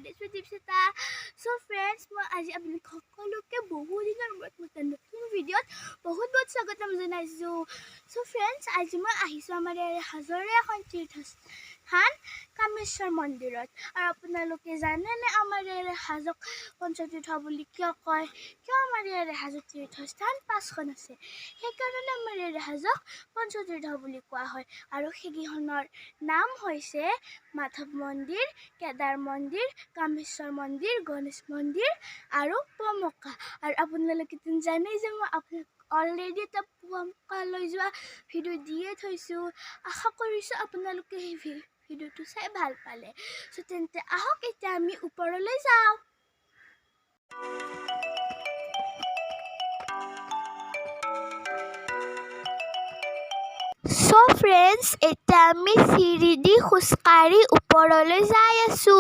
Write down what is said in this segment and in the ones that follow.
this with Ipshita. So friends, মই আজি আপোনালোক সকলোকে বহু দিনৰ মূৰত মই নতুন ভিডিঅ'ত বহুত স্বাগতম জনাইছো। So friends, আজি মই আহিছো আমাৰ হাজৰে এখন তীৰ্থস্থান কামেশ্বৰ মন্দিৰত। আৰু আপোনালোকে জানেনে আমাৰ হাজক পঞ্চতীৰ্থ বুলি কিয় কয়? কিয় আমাৰ হাজত তীৰ্থস্থান 5খন আছে? সেইকাৰণে আমাৰ হাজক পঞ্চতীৰ্থ বুলি কোৱা হয়। আৰু সেইকেইখনৰ নাম হৈছে মাধৱ মন্দিৰ, কেদাৰ মন্দিৰ, কামেশ্বৰ মন্দিৰ, গণেশ মন্দিৰ আৰু পমকা। আৰু আপোনালোকে জানেই যে মই আপোনালোক অলৰেডি এটা পমকা লৈ যোৱা ভিডিঅ' দিয়ে থৈছোঁ। আশা কৰিছোঁ আপোনালোকে সেই ভিডিঅ'টো চাই ভাল পালে। চ' তেন্তে আহক এতিয়া আমি ওপৰলৈ যাওঁ। So friends, এতিয়া আমি চিৰি দি খোজকাঢ়ি ওপৰলৈ যাই আছো।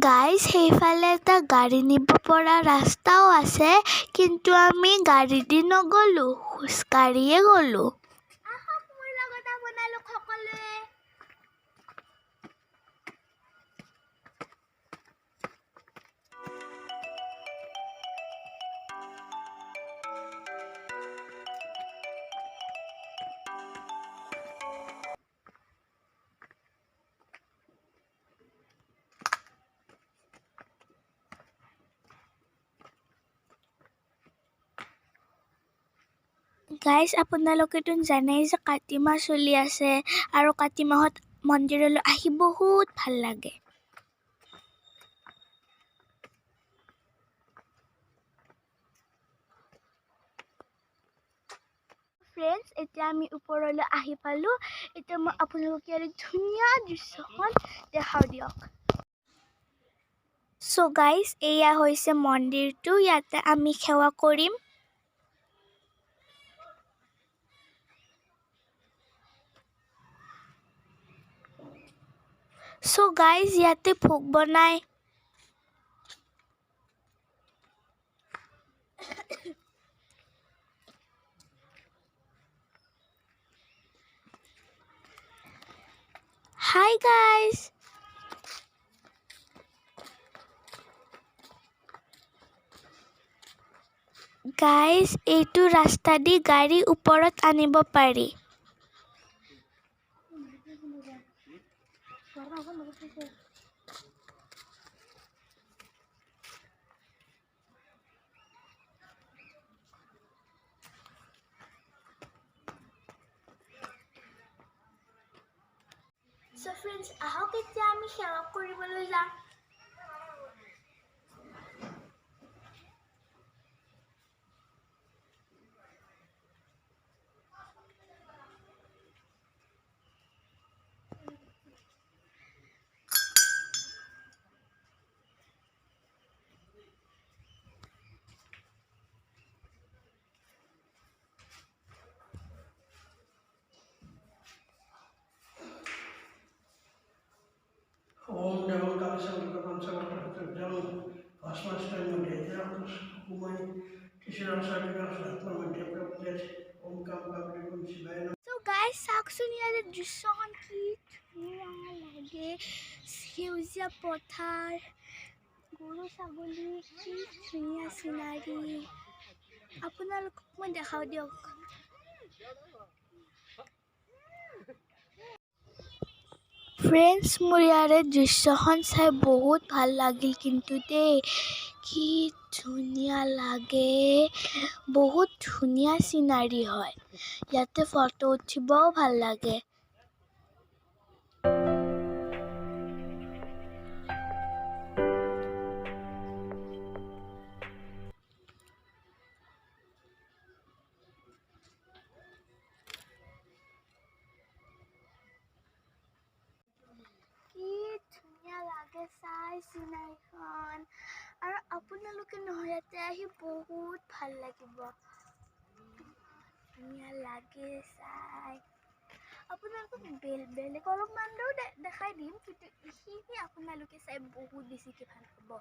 গাইজ, সেইফালে এটা গাড়ী নিব পৰা ৰাস্তাও আছে, কিন্তু আমি গাড়ী দি নগ'লো, খোজকাঢ়িয়ে গ'লো। আহক মোৰ লগত আপোনালোক সকলোৱে। গাইজ, আপোনালোকেতো জানেই যে কাতি মাহ চলি আছে আৰু কাতি মাহত মন্দিৰলৈ আহি বহুত ভাল লাগে। ফ্ৰেণ্ডছ, এতিয়া আমি ওপৰলৈ আহি পালোঁ। এতিয়া মই আপোনালোকে আৰু ধুনীয়া দৃশ্যখন দেখাওঁ দিয়ক। চ' গাইজ, এয়া হৈছে মন্দিৰটো। ইয়াতে আমি সেৱা কৰিম। চ' গাইজ, ইয়াতে ভোগ বনাই। Hi guys. গাইজ, এইটো ৰাস্তা দি গাড়ী ওপৰত আনিব পাৰি। So friends, আহক এতিয়া আমি সেৱা কৰিবলৈ যাম। ओम देवं कालसंकृत पंचमट्टहृदयं भस्माष्टमध्ये हुकुमै मध्ये प्रपद्यते ओम काम कामदेवं शिवाय नमः। So guys, চাওকচোন ইয়াৰে দৃশ্যখন কি ধুনীয়া লাগে। সেউজীয়া পথাৰ, গৰু ছাগলী, কি ধুনীয়া চিনাৰী। আপোনালোকক মই দেখাওঁ দিয়ক। ফ্ৰেণ্ডছ, মোৰ ইয়াৰে দৃশ্যখন চাই বহুত ভাল লাগিল কিন্তু দেই। কি ধুনীয়া লাগে, বহুত ধুনীয়া চিনাৰী হয়। ইয়াতে ফটো উঠিবও ভাল লাগে। কি ধুনীয়া লাগে চাই চিনাৰীখন। আৰু আপোনালোকে নহয় ইয়াতে আহি বহুত ভাল লাগিব। ধুনীয়া লাগে চাই। আপোনালোকক বেলেগ অলপমান দেখাই দিম, কিন্তু এইখিনি আপোনালোকে চাই বহুত বেছিকৈ ভাল পাব।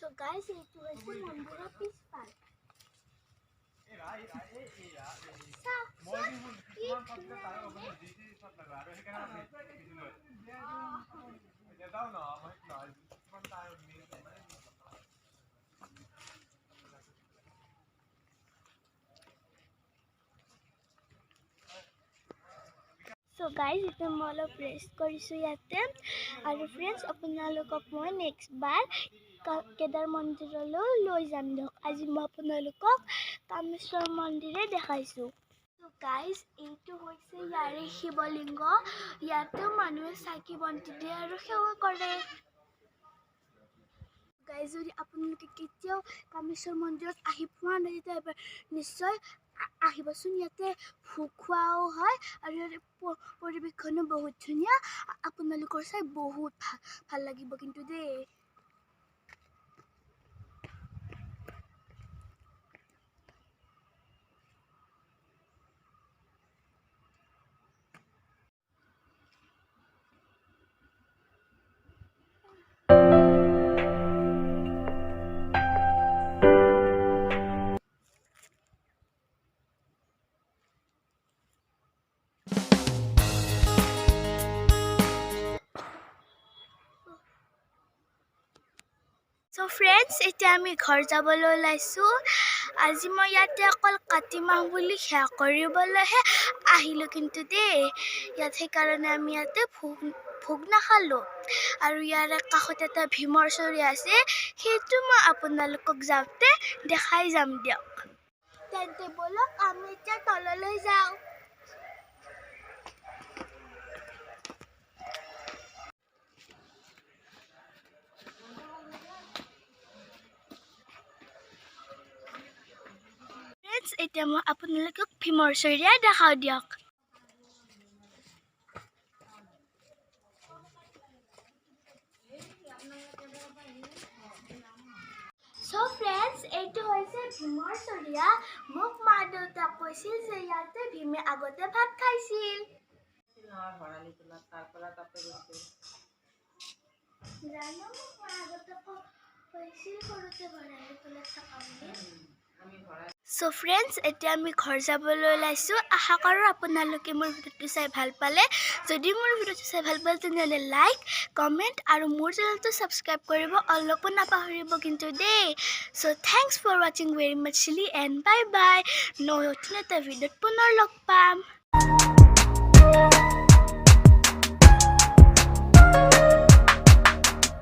So guys, এইটো হৈছে মন্দিৰৰ পিছফাল। So guys, এতিয়া মই অলপ ৰেষ্ট কৰিছোঁ ইয়াতে আৰু ফ্ৰেণ্ডছ আপোনালোকক মই নেক্সট বাৰ কেদাৰ মন্দিৰলৈ লৈ যাম দিয়ক। আজি মই আপোনালোকক কামেশ্বৰ মন্দিৰে দেখাইছোঁ। So guys, এইটো হৈছে ইয়াৰে শিৱলিংগ। ইয়াতেও মানুহে চাকি বন্তি দিয়ে আৰু সেৱা কৰে। গাইজ, যদি আপোনালোকে কেতিয়াও কামেশ্বৰ মন্দিৰত আহি পোৱা নাই তেতিয়া এবাৰ নিশ্চয় আহিবচোন। ইয়াতে ভোগ খোৱাও হয় আৰু ইয়াতে পৰিৱেশখনো বহুত ধুনীয়া। আপোনালোকৰ চাই বহুত ভাল লাগিব কিন্তু দেই। So friends, এতিয়া আমি ঘৰ যাবলৈ ওলাইছোঁ। আজি মই ইয়াতে অকল কাতি মাহ বুলি সেৱা কৰিবলৈহে আহিলোঁ কিন্তু দেই। ইয়াত সেইকাৰণে আমি ইয়াতে ভোগ নাখালোঁ। আৰু ইয়াৰে কাষত এটা ভীমৰ চৰি আছে, সেইটো মই আপোনালোকক যাওঁতে দেখাই যাম দিয়ক। তেন্তে ব'লক আমি এতিয়া তললৈ যাওঁ। এতিয়া মই আপোনালোকক ভীমৰ চৰিয়া দেখাওঁ দিয়ক। So friends, এইটো হৈছে ভীমৰ চৰিয়া। মোক মা দেউতাক কৈছিল যে ইয়াতে ভীমে আগতে ভাত খাইছিল। জানো মোক মা আগতে কৈছিল সৰুতে ভৰালি তলত থকা বুলি। So friends, এতিয়া আমি ঘৰ যাবলৈ ওলাইছোঁ। আশা কৰোঁ আপোনালোকে মোৰ ভিডিঅ'টো চাই ভাল পালে। যদি মোৰ ভিডিঅ'টো চাই ভাল পালে তেনেহ'লে লাইক, কমেণ্ট আৰু মোৰ চেনেলটো ছাবস্ক্ৰাইব কৰিব অলপো নাপাহৰিব কিন্তু দেই। So thanks for watching very much and bye bye. নতুন এটা ভিডিঅ'ত পুনৰ লগ পাম।